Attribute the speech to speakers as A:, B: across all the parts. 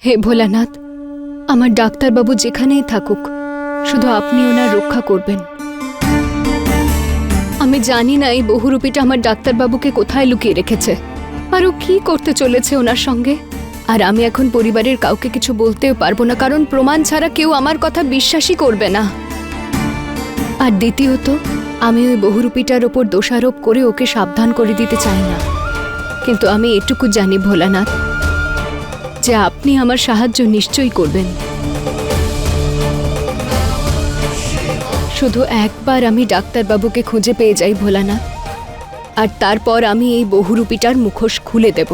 A: হে ভোলানাথ, আমার ডাক্তারবাবু যেখানেই থাকুক, শুধু আপনি ওনার রক্ষা করবেন। আমি জানি না এই বহুরূপীটা আমার ডাক্তারবাবুকে কোথায় লুকিয়ে রেখেছে, আর ও কি করতে চলেছে ওনার সঙ্গে। আর আমি এখন পরিবারের কাউকে কিছু বলতেও পারবো না, কারণ প্রমাণ ছাড়া কেউ আমার কথা বিশ্বাসই করবে না। আর দ্বিতীয়ত, আমি ওই বহুরূপীটার ওপর দোষারোপ করে ওকে সাবধান করে দিতে চাই না। কিন্তু আমি এটুকু জানি ভোলানাথ, যে আপনি আমার সাহায্য নিশ্চয়ই করবেন। শুধু একবার আমি ডাক্তারবাবুকে খুঁজে পেয়ে যাই ভোলানাথ, আর তারপর আমি এই বহুরূপীটার মুখোশ খুলে দেব।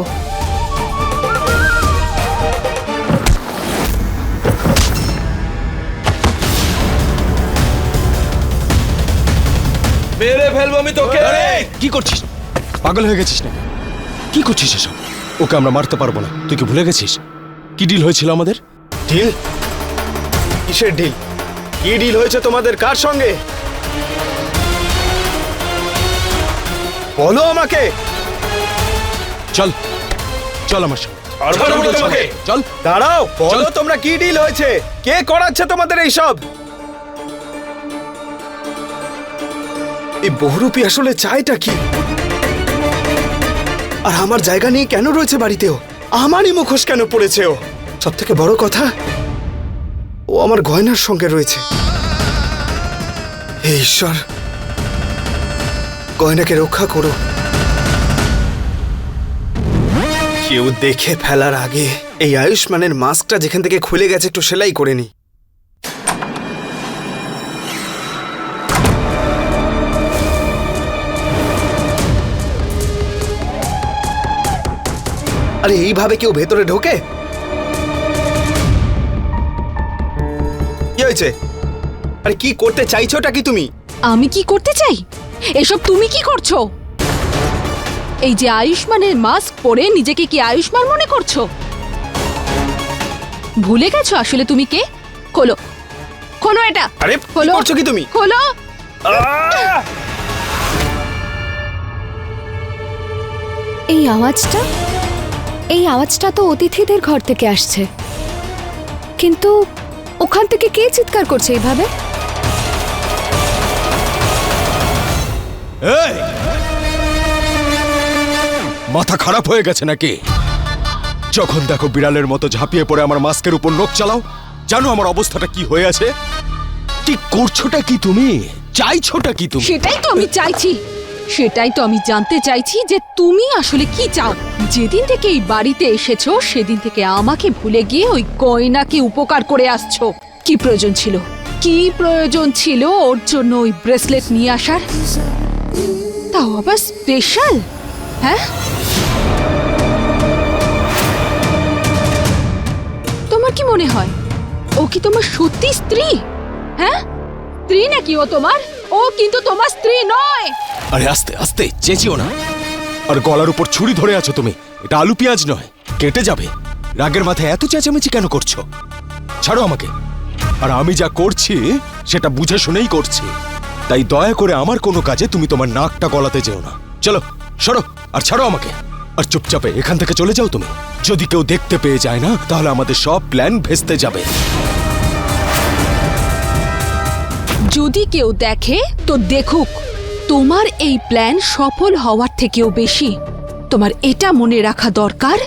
B: মেরে ফেলবো আমি তোকে।
C: কি করছিস? পাগল হয়ে গেছিস না? কি করছিস এসব? ওকে আমরা মারতে পারবো না। তুই কি ভুলে গেছিস কি ডিল হয়েছিল আমাদের?
D: ডিল? কিসের ডিল? কি ডিল হয়েছে তোমাদের কার সঙ্গে? বলো আমাকে।
C: চল চল আমার সঙ্গে।
D: ছাড়বো না তোমাকে।
C: চল।
D: দাঁড়াও, বলো
C: চল।
D: তোমরা কি ডিল হয়েছে? কে করাচ্ছে তোমাদের এইসব? এই বহুরূপী আসলে চাইটা কি? আর আমার জায়গা নিয়ে কেন রয়েছে বাড়িতেও? আমারই মুখোশ কেন পড়েছে ও? সব থেকে বড় কথা, ও আমার গয়নার সঙ্গে রয়েছে। হে ঈশ্বর, গয়নাকে রক্ষা করো। কেউ দেখে ফেলার আগে এই আয়ুষ্মানের মাস্কটা যেখান থেকে খুলে গেছে একটু সেলাই করে নি। আরে এইভাবে কেউ ভেতরে ঢোকে? কি হয়েছে? আরে কি করতে চাইছোটা কি তুমি?
E: আমি কি করতে চাই? এসব তুমি কি করছো? এই যে আয়ুষ্মানের মাস্ক পরে নিজেকে কি আয়ুষ্মান মনে করছো? ভুলে গেছো আসলে তুমি কে? খোলো, খোলো এটা।
D: আরে কি
E: খোলো।
D: করছো কি তুমি?
E: খোলো।
D: আহ!
A: এই আওয়াজটা তো অতিথিদের ঘর থেকে আসছে, কিন্তু ওখান থেকে কে চিৎকার করছে এইভাবে?
C: এই! মাথা খারাপ হয়ে গেছে নাকি? যখন দেখো বিড়ালের মতো ঝাঁপিয়ে পড়ে আমার মাস্কের উপর নখ চালাও। জানো আমার অবস্থাটা কি হয়ে আছে? কি করছোটা কি তুমি? চাইছোটা কি তুমি?
E: সেটাই তো আমি চাইছি, সেটাই তো আমি জানতে চাইছি যে তুমি আসলে কি চাও। যেদিন থেকে এই বাড়িতে এসেছো সেদিন থেকে আমাকে ভুলে গিয়ে ওই গয়নাকে উপকার করে আসছো। কি প্রয়োজন ছিল? কি প্রয়োজন ছিল ওর জন্য ওই ব্রেসলেট নিয়ে আসার? তাও আবার স্পেশাল। হ্যাঁ, তোমার কি মনে হয় ও কি তোমার সত্যি স্ত্রী? হ্যাঁ, স্ত্রী নাকি ও তোমার? ও কিন্তু তোমার স্ত্রী নয়।
C: আরে আস্তে আস্তে, চেঁচিও না। আর গলার উপর ছুরি ধরে আছো তুমি। এটা আলু পেঁয়াজ নয়, কেটে যাবে। রাগের মাথায় এত চেঁচামেচি কেন করছো? ছাড়ো আমাকে। আর আমি যা করছি সেটা বুঝে শুনেই করছি, তাই দয়া করে আমার কোনো কাজে তুমি তোমার নাকটা গলাতে যেও না। চলো সরো, আর ছাড়ো আমাকে। আর চুপচাপে এখান থেকে চলে যাও তুমি। যদি কেউ দেখতে পেয়ে যায় না, তাহলে আমাদের সব প্ল্যান ভেস্তে যাবে।
E: যদি কেউ দেখে তো দেখুক, তোমার এই প্ল্যান সফল হওয়ার থেকেও বেশি তোমার এটা মনে রাখা দরকার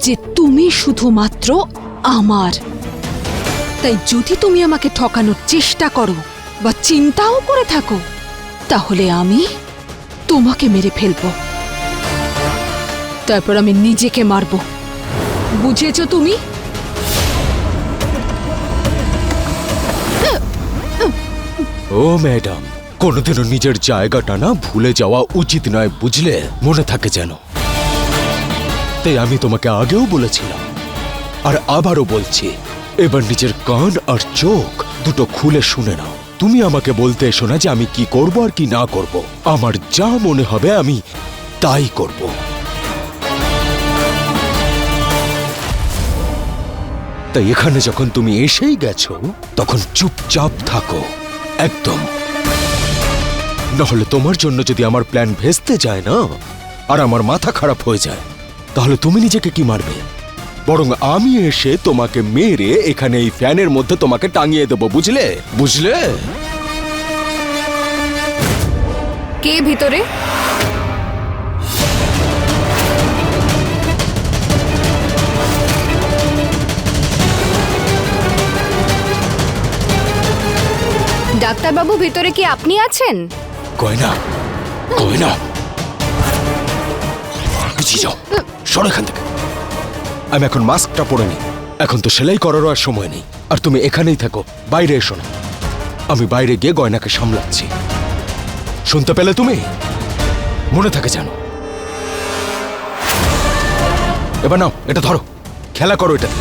E: যে তুমি শুধুমাত্র আমার। তাই যদি তুমি আমাকে ঠকানোর চেষ্টা করো বা চিন্তাও করে থাকো, তাহলে আমি তোমাকে মেরে ফেলবো, তারপর আমি নিজেকে মারবো। বুঝেছো তুমি?
C: ও ম্যাডাম, কোনোদিনও নিজের জায়গাটা না ভুলে যাওয়া উচিত নয়, বুঝলে? মনে থাকে যেন। তাই আমি তোমাকে আগেও বলেছিলাম, আর আবারও বলছি, এবার নিজের কান আর চোখ দুটো খুলে শুনে নাও। তুমি আমাকে বলতে এসো না যে আমি কি করব আর কি না করব। আমার যা মনে হবে আমি তাই করব। তাই এখানে যখন তুমি এসেই গেছো, তখন চুপচাপ থাকো একদম। নাহলে তোমার জন্য যদি আমার প্ল্যান ভেস্তে যায় না, আর আমার মাথা খারাপ হয়ে যায়, তাহলে তুমি নিজেকে কি মারবে? বরং আমি এসে তোমাকে মেরে এখানে এই ফ্যানের মধ্যে তোমাকে টাঙিয়ে দেবো, বুঝলে? বুঝলে?
A: কে ভিতরে? ডাক্তারবাবু, ভিতরে কি আপনি আছেন?
C: গয়না, গয়না, পিছিয়ে যাও, সরো এখান থেকে। আমি এখন মাস্কটা পরে নি, এখন তো সেলাই করারও আর সময় নেই। আর তুমি এখানেই থাকো, বাইরে এসো না। আমি বাইরে গিয়ে গয়নাকে সামলাচ্ছি। শুনতে পেলে তুমি? মনে থাকে জানো। এবার নাও, এটা ধরো, খেলা করো এটা।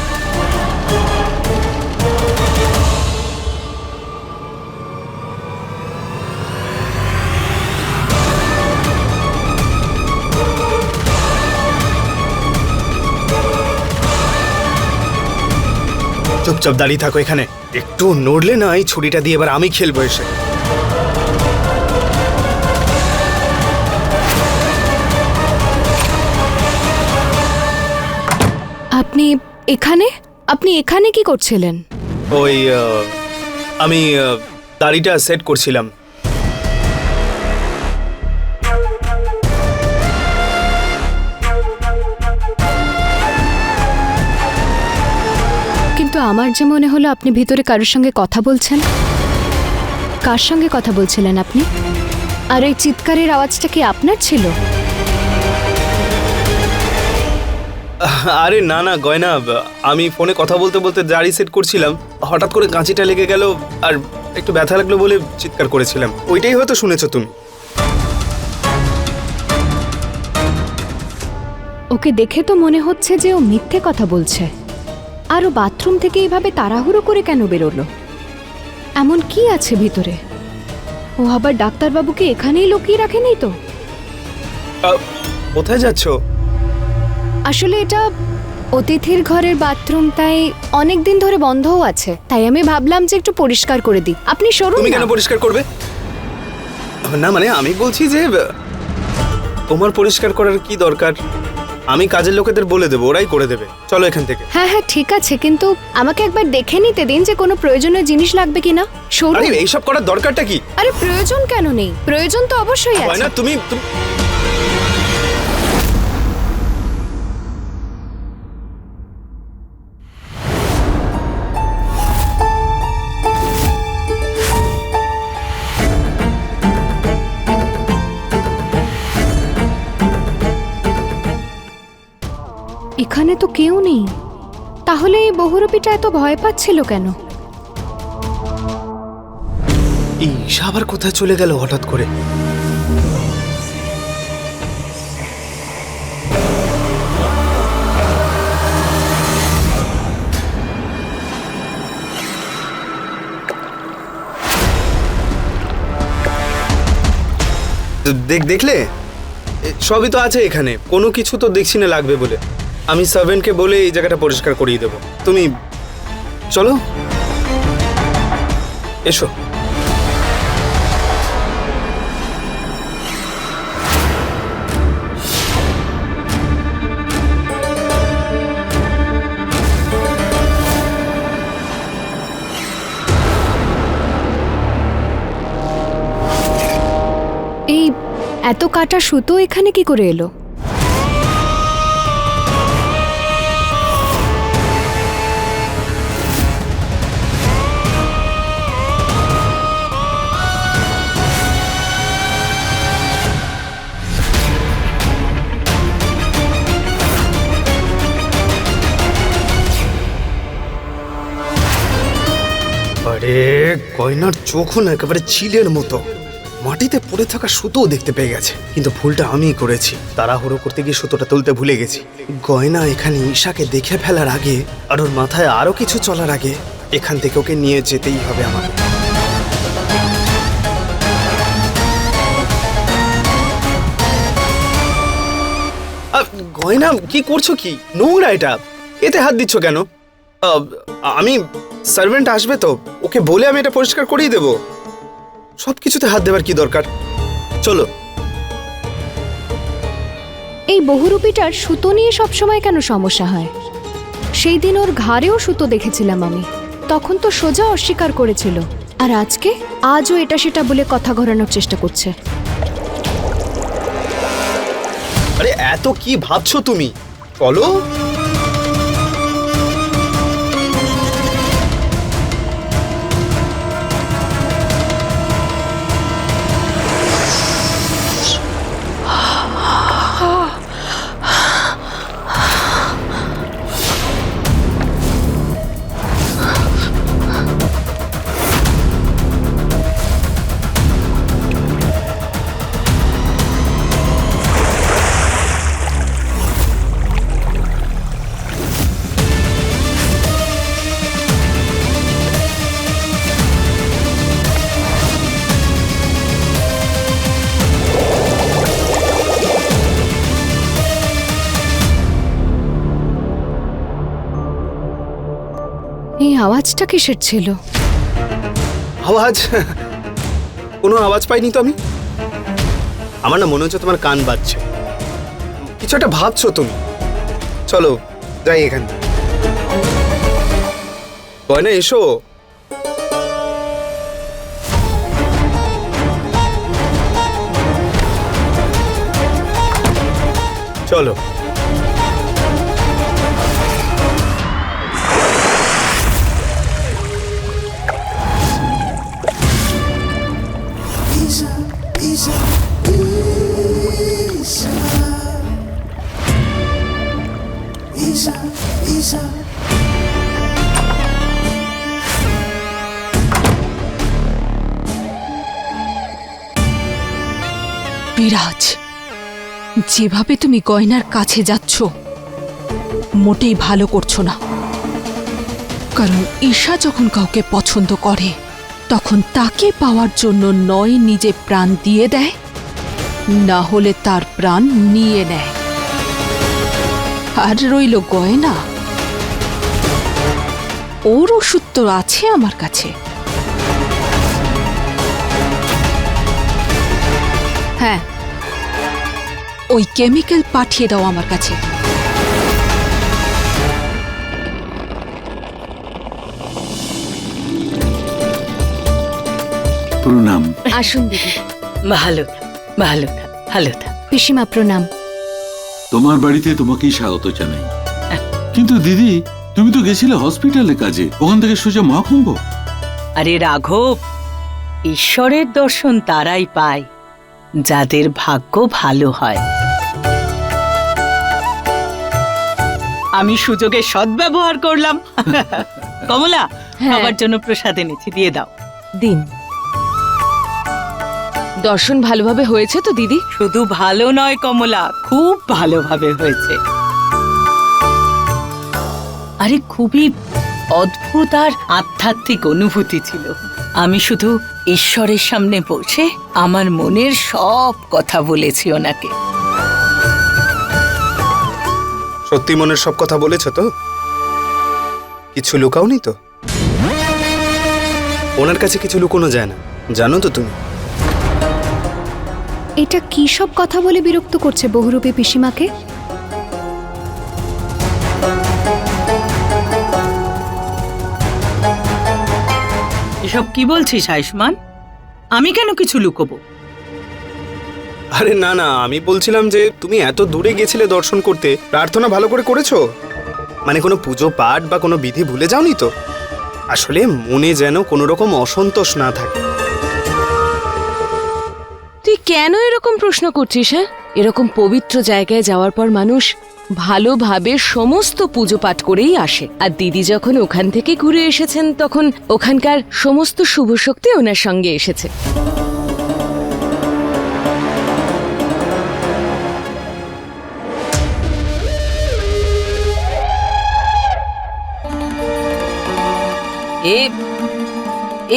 D: চুপচাপ দাঁড়িয়ে থাকো এখানে, একটু নড়লে না এই ছুরিটা দিয়ে এবার আমি খেলবো এসে।
A: আপনি এখানে? আপনি এখানে কি করছিলেন?
D: ওই আমি দাড়িটা সেট করছিলাম।
A: কিন্তু আমার যে মনে হলো আপনি ভিতরে কারোর সঙ্গে কথা বলছেন। কার সঙ্গে কথা বলছিলেন আপনি? আর এই চিৎকারের আওয়াজটা কি আপনার ছিল?
D: আরে না না গয়না, আমি ফোনে কথা বলতে বলতে দাড়ি সেট করছিলাম, হঠাৎ করে কাঁচিটা লেগে গেল আর একটু ব্যথা লাগলো বলে চিৎকার করেছিলাম। ওইটাই হয়তো শুনেছো তুমি।
A: ওকে দেখে তো মনে হচ্ছে যে ও মিথ্যে কথা বলছে। আর ও বাথরুম থেকে এইভাবে তাড়াহুড়ো করে কেন বেরোলো? এমন কি আছে ভিতরে? ও আবার ডাক্তারবাবুকে এখানেই লুকিয়ে রাখেনি তো?
D: কোথায় যাচ্ছ?
A: আসলে এটা অতিথির ঘরের বাথরুম, তাই অনেক দিন ধরে বন্ধও আছে। তাই আমি ভাবলাম যে একটু পরিষ্কার করে দিই। আপনি সরুন
D: তুমি
A: না।
D: কেন পরিষ্কার করবে? না মানে আমি বলছি যে তোমার পরিষ্কার করার কি দরকার? আমি কাজের লোকেদের বলে দেবো, ওরাই করে দেবে। চলো এখান থেকে।
A: হ্যাঁ হ্যাঁ ঠিক আছে, কিন্তু আমাকে একবার দেখে নিতে দিন যে কোনো প্রয়োজনীয় জিনিস লাগবে কিনা। সরুন।
D: আরে এইসব করার দরকারটা কি?
A: আরে প্রয়োজন কেন নেই? প্রয়োজন তো অবশ্যই আছে।
D: গয়না তুমি
A: এখানে তো কেউ নেই, তাহলে এই বহুরূপীটা এত ভয় পাচ্ছিল কেন?
D: এই আবার কোথায় চলে গেল হঠাৎ করে? দেখলে সবই তো আছে এখানে, কোনো কিছু তো দেখছি না লাগবে বলে। আমি সার্ভেন্টকে বলে এই জায়গাটা পরিষ্কার করিয়ে দেবো। তুমি চলো, এসো।
A: এই এত কাটা সুতো এখানে কি করে এলো?
D: আরে গয়নার চোখও না একেবারে চিলের মতো, মাটিতে পড়ে থাকা সুতোও দেখতে পেয়ে গেছে। কিন্তু ভুলটা আমিই করেছি, তাড়াহুড়ো করতে গিয়ে সুতোটা তুলতে ভুলে গেছি। গয়না এখানে ঈশাকে দেখে ফেলার আগে আর ওর মাথায় আরো কিছু চলার আগে এখান থেকে ওকে নিয়ে যেতেই হবে আমার। গয়না কি করছো? কি নোংরা এটা, এতে হাত দিচ্ছ কেন? আমি সার্ভেন্ট আসবে তো, ওকে বলে আমি এটা পরিষ্কার করিয়ে দেবো। সবকিছুতে হাত দেবার কি দরকার? চলো।
A: এই বহুরূপীটার সুতো নিয়ে সবসময় কেন সমস্যা হয়? সেই দিন ওর ঘাড়েও সুতো দেখেছিলাম আমি, তখন তো সোজা অস্বীকার করেছিল। আর আজও এটা সেটা বলে কথা ঘোরানোর চেষ্টা করছে।
D: আরে এত কি ভাবছো তুমি? চলো।
A: এই আওয়াজটা কিসের ছিল?
D: আওয়াজ? কোনো আওয়াজ পাইনি তো আমি। আমার না মনে হচ্ছে তোমার কান বাজছে, কিছু একটা ভাবছো তুমি। চলো যাই এখান থেকে। গয়না এসো। চলো।
E: বিরাজ, যেভাবে তুমি গয়নার কাছে যাচ্ছ মোটেই ভালো করছো না। কারণ ঈশা যখন কাউকে পছন্দ করে তখন তাকে পাওয়ার জন্য নয় নিজে প্রাণ দিয়ে দেয়, না হলে তার প্রাণ নিয়ে নেয়। আর রইল গয়না, ওর ওষুধ তো আছে আমার কাছে। হ্যাঁ, ওই কেমিক্যাল পাঠিয়ে দাও আমার কাছে।
B: প্রণাম।
A: আসুন দিদি।
F: ভালো ভালো ভালো থাক।
A: পিসিমা প্রণাম।
B: তোমার বাড়িতে তোমাকেই স্বাগত জানাই। কিন্তু দিদি, তুমি তো গেছিলে হসপিটালে কাজে, ওখান থেকে সোজা মহাকুম্ভ।
F: আরে রাঘব, ঈশ্বরের দর্শন তারাই পায় যাদের ভাগ্য ভালো হয়। আমি সুযোগের সদ্ব্যবহার করলাম। কমলা, খাবার জন্য প্রসাদ এনেছি, দিয়ে দাও।
G: দিন। দর্শন ভালোভাবে হয়েছে তো দিদি?
F: শুধু ভালো নয় কমলা, খুব ভালোভাবে হয়েছে। আরে খুবই অদ্ভুত আর আধ্যাত্মিক অনুভূতি ছিল। আমি শুধু ঈশ্বরের সামনে বসে আমার মনের সব কথা বলেছি ওনাকে।
D: সত্যি মনের সব কথা বলেছ তো? কিছু লুকাওনি তো? ওনার কাছে কিছু লুকোনো যায় না, জানো তো তুমি।
A: এটা কি সব কথা বলে বিরক্ত করছে বহুরূপী পিসিমাকে?
F: এসব কি বলছিস আয়ুষ্মান? আমি কেন কিছু লুকোবো?
D: আরে না না, আমি বলছিলাম যে তুমি এত দূরে গেছিলে দর্শন করতে, প্রার্থনা ভালো করে করেছো? মানে কোনো পুজো পাঠ বা কোনো বিধি ভুলে যাওনি তো? আসলে মনে যেন কোনো রকম অসন্তোষ না থাকে।
G: তুই কেন এরকম প্রশ্ন করছিস? হ্যাঁ, এরকম পবিত্র জায়গায় যাওয়ার পর মানুষ ভালোভাবে সমস্ত পুজো পাঠ করেই আসে। আর দিদি যখন ওখান থেকে ঘুরে এসেছেন তখন ওখানকার সমস্ত শুভ শক্তি ওনার সঙ্গে এসেছে।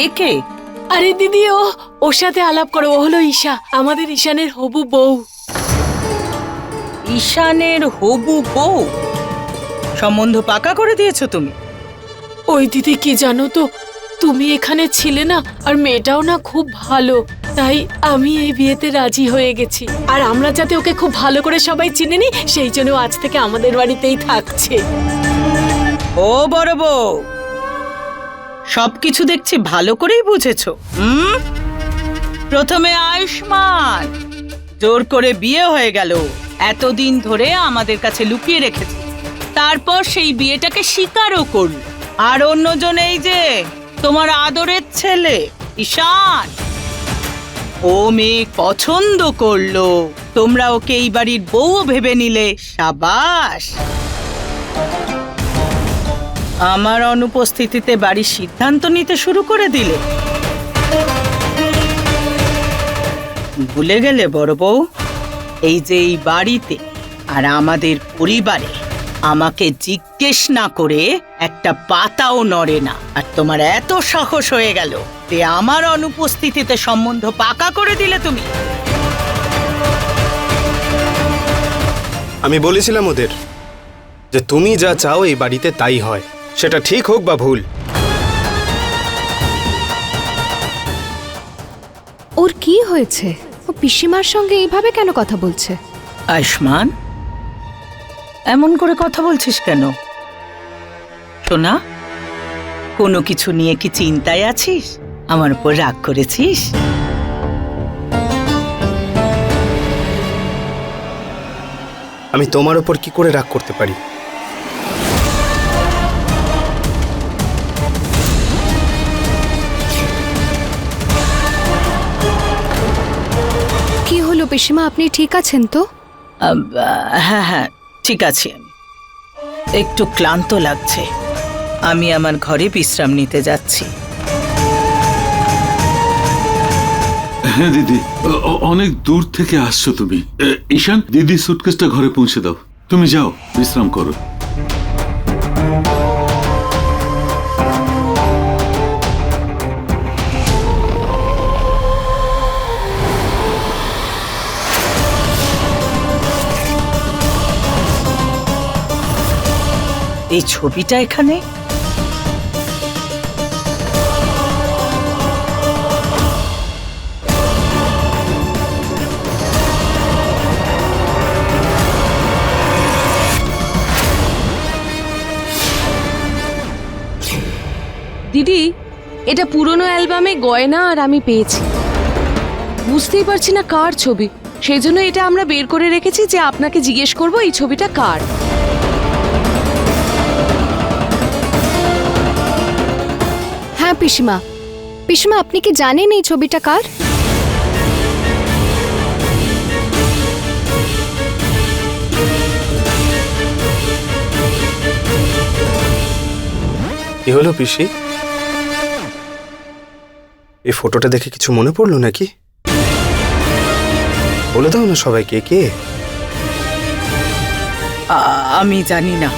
F: একে
H: আরে দিদি, ওর সাথে আলাপ করো। ও হলো ঈশা, আমাদের ঈশানের হবু বউ।
F: ঈশানের হবু বউ? সম্বন্ধ পাকা করে দিয়েছো তুমি?
H: ওই দিদি, কি জানো তো, তুমি এখানে ছিলে না, আর মেয়েটাও না খুব ভালো, তাই আমি এই বিয়েতে রাজি হয়ে গেছি। আর আমরা যাতে ওকে খুব ভালো করে সবাই চিনে নি, সেই জন্য আজ থেকে আমাদের বাড়িতেই থাকছে।
F: ও বড় বউ, সবকিছু দেখছি ভালো করেই বুঝেছো। প্রথমে আয়ুষ্মান জোর করে বিয়ে হয়ে গেল, এতদিন ধরে আমাদের কাছে লুকিয়ে রেখেছে, তারপর সেই বিয়েটাকে স্বীকারও করল। আর অন্যজন এই যে তোমার আদরের ছেলে ঈশান, ও মেয়ে পছন্দ করলো, তোমরা ওকে এই বাড়ির বউও ভেবে নিলে। সাবাস। আমার অনুপস্থিতিতে বাড়ির সিদ্ধান্ত নিতে শুরু করে দিলে। ভুলে গেলে বড় বউ, এই যে এই বাড়িতে আর আমাদের পরিবারে আমাকে জিজ্ঞেস না করে একটা পাতাও নড়ে না। আর তোমার এত সাহস হয়ে গেল যে আমার অনুপস্থিতিতে সম্বন্ধ পাকা করে দিলে তুমি।
D: আমি বলেছিলাম ওদের যে তুমি যা চাও এই বাড়িতে তাই হয়, সেটা ঠিক হোক বা ভুল।
A: ওর কি হয়েছে? ও পিসিমার সঙ্গে এইভাবে কেন কথা বলছে?
F: আয়ুষ্মান, এমন করে কথা বলছিস কেন? সোনা, কোনো কিছু নিয়ে কি চিন্তায় আছিস? আমার উপর রাগ করেছিস?
D: আমি তোমার ওপর কি করে রাগ করতে পারি?
A: কি হলো পিসিমা, আপনি ঠিক আছেন তো?
F: হ্যাঁ হ্যাঁ, ঠিক আছি। আমি একটু ক্লান্ত লাগছে, আমি আমার ঘরে বিশ্রাম নিতে যাচ্ছি।
B: হ্যাঁ দিদি, অনেক দূর থেকে আসছো তুমি। ঈশান, দিদি সুটকেসটা ঘরে পৌঁছে দাও। তুমি যাও, বিশ্রাম করো।
F: এই ছবিটা এখানে?
G: দিদি, এটা পুরনো অ্যালবামে গয়না আর আমি পেয়েছি। বুঝতেই পারছি না কার ছবি, সেই জন্য এটা আমরা বের করে রেখেছি যে আপনাকে জিজ্ঞেস করব এই ছবিটা কার।
A: হ্যাঁ পিসিমা, পিসিমা আপনি কি জানেন এই ছবিটা কার?
D: কি হলো পিসি? এই ফটোটা দেখে কিছু মনে পড়লো নাকি? বলে দাও না সবাইকে কে।
F: আমি জানি না,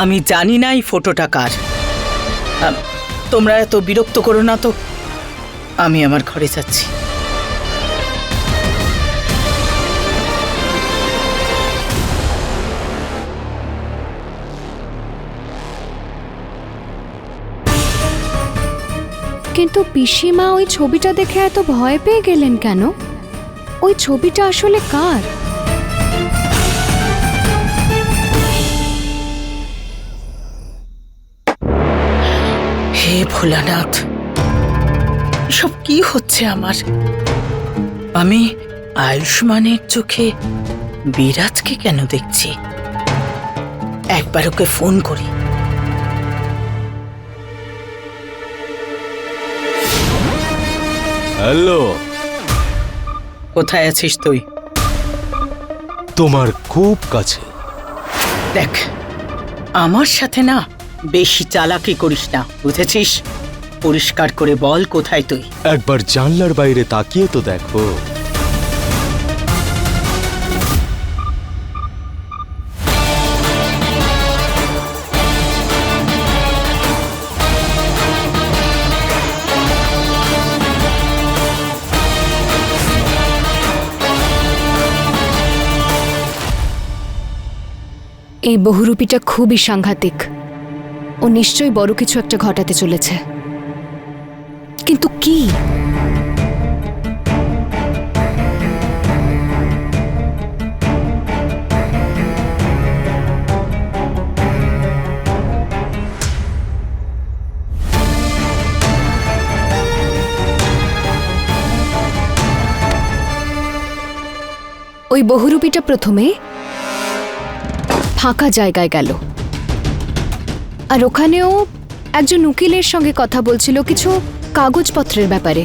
F: আমি জানি না এই ফটোটা কার। তোমরা এত বিরক্ত করো না তো, আমি আমার ঘরে যাচ্ছি।
A: কিন্তু পিসিমা ওই ছবিটা দেখে এত ভয় পেয়ে গেলেন কেন? ওই ছবিটা আসলে কার?
F: হে ভোলানাথ, সব কি হচ্ছে আমার? আমি আয়ুষ্মানের চোখে বিরাজকে কেন দেখছি? একবার ওকে ফোন করি।
C: হ্যালো,
F: কোথায় আছিস তুই?
C: তোমার খুব কাছে।
F: দেখ, আমার সাথে না বেশি চালাকি করিস না, বুঝেছিস? পরিষ্কার করে বল কোথায় তুই।
C: একবার জানলার বাইরে তাকিয়ে তো দেখো।
A: এই বহুরূপীটা খুবই সাংঘাতিক। ও নিশ্চয়ই বড় কিছু একটা ঘটাতে চলেছে, কিন্তু কি? ওই বহুরূপীটা প্রথমে ফাঁকা জায়গায় গেল, আর ওখানেও একজন উকিলের সঙ্গে কথা বলছিল কিছু কাগজপত্রের ব্যাপারে।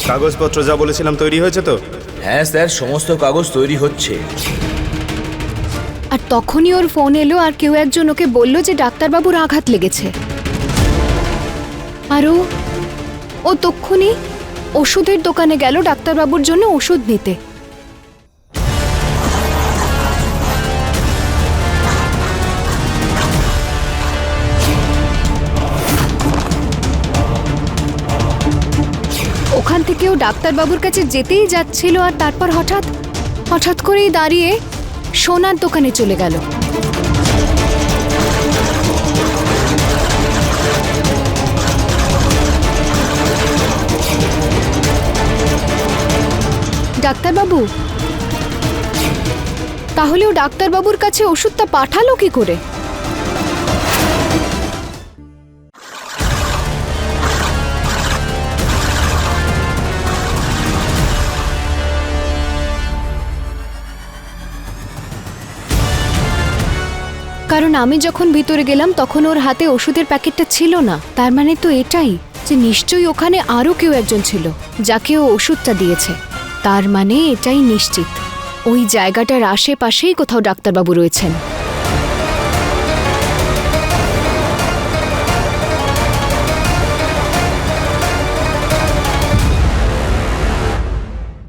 D: কাগজপত্র যা বলেছিলাম তৈরি হয়েছে তো?
I: হ্যাঁ স্যার, সমস্ত কাগজ তৈরি হচ্ছে।
A: আর তখনই ওর ফোন এলো আর কেউ একজন ওকে বলল যে ডাক্তারবাবুর আঘাত লেগেছে। আর ও তক্ষুনি ওষুধের দোকানে গেল ডাক্তারবাবুর জন্য ওষুধ নিতে। ওখান থেকে ও ডাক্তারবাবুর কাছে যেতেই যাচ্ছিল, আর তারপর হঠাৎ করেই দাঁড়িয়ে সোনার দোকানে চলে গেল। ডাক্তারবাবু, তাহলে ও ডাক্তারবাবুর কাছে ওষুধটা পাঠালো কি করে? কারণ আমি যখন ভিতরে গেলাম তখন ওর হাতে ওষুধের প্যাকেটটা ছিল না। তার মানে তো এটাই যে নিশ্চয়ই ওখানে আরো কেউ একজন ছিল যাকে ও ওষুধটা দিয়েছে। তার মানে এটাই নিশ্চিত ওই জায়গাটার আশেপাশেই কোথাও ডাক্তারবাবু রয়েছেন।